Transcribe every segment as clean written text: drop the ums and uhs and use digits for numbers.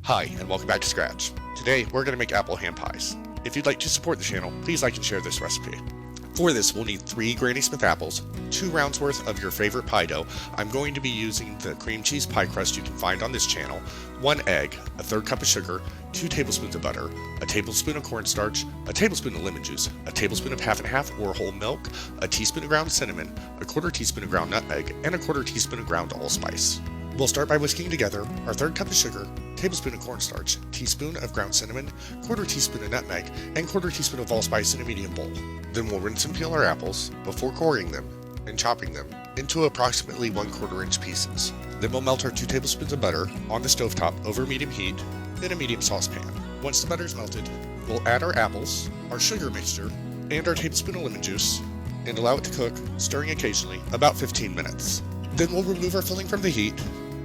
Hi, and welcome back to Scratch. Today, we're going to make apple ham pies. If you'd like to support the channel, please like and share this recipe. For this, we'll need 3 Granny Smith apples, 2 rounds worth of your favorite pie dough. I'm going to be using the cream cheese pie crust you can find on this channel, 1 egg, a 1/3 cup of sugar, 2 tablespoons of butter, a tablespoon of cornstarch, a tablespoon of lemon juice, a tablespoon of half and half or whole milk, a teaspoon of ground cinnamon, a 1/4 teaspoon of ground nutmeg, and a 1/4 teaspoon of ground allspice. We'll start by whisking together our 1/3 cup of sugar, tablespoon of cornstarch, teaspoon of ground cinnamon, 1/4 teaspoon of nutmeg, and 1/4 teaspoon of allspice in a medium bowl. Then we'll rinse and peel our apples before coring them and chopping them into approximately 1/4 inch pieces. Then we'll melt our 2 tablespoons of butter on the stovetop over medium heat in a medium saucepan. Once the butter is melted, we'll add our apples, our sugar mixture, and our tablespoon of lemon juice and allow it to cook, stirring occasionally, about 15 minutes. Then we'll remove our filling from the heat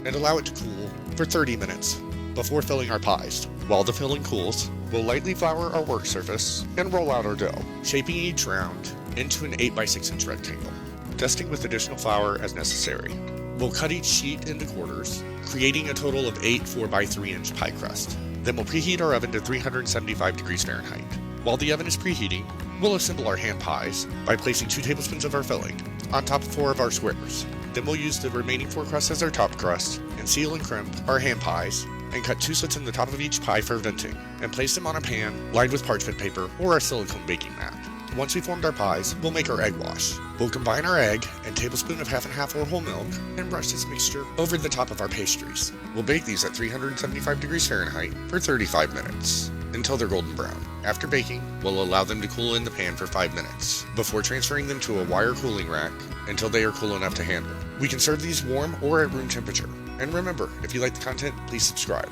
and allow it to cool for 30 minutes before filling our pies. While the filling cools, we'll lightly flour our work surface and roll out our dough, shaping each round into an 8 by 6 inch rectangle, dusting with additional flour as necessary. We'll cut each sheet into quarters, creating a total of 8 4 by 3 inch pie crust. Then we'll preheat our oven to 375 degrees Fahrenheit. While the oven is preheating, we'll assemble our ham pies by placing 2 tablespoons of our filling on top of 4 of our squares. Then we'll use the remaining 4 crusts as our top crust and seal and crimp our ham pies and cut 2 slits in the top of each pie for venting and place them on a pan lined with parchment paper or our silicone baking mat. Once we formed our pies, we'll make our egg wash. We'll combine our egg and tablespoon of half and half or whole milk and brush this mixture over the top of our pastries. We'll bake these at 375 degrees Fahrenheit for 35 minutes until they're golden brown. After baking, we'll allow them to cool in the pan for 5 minutes before transferring them to a wire cooling rack until they are cool enough to handle. We can serve these warm or at room temperature. And remember, if you like the content, please subscribe.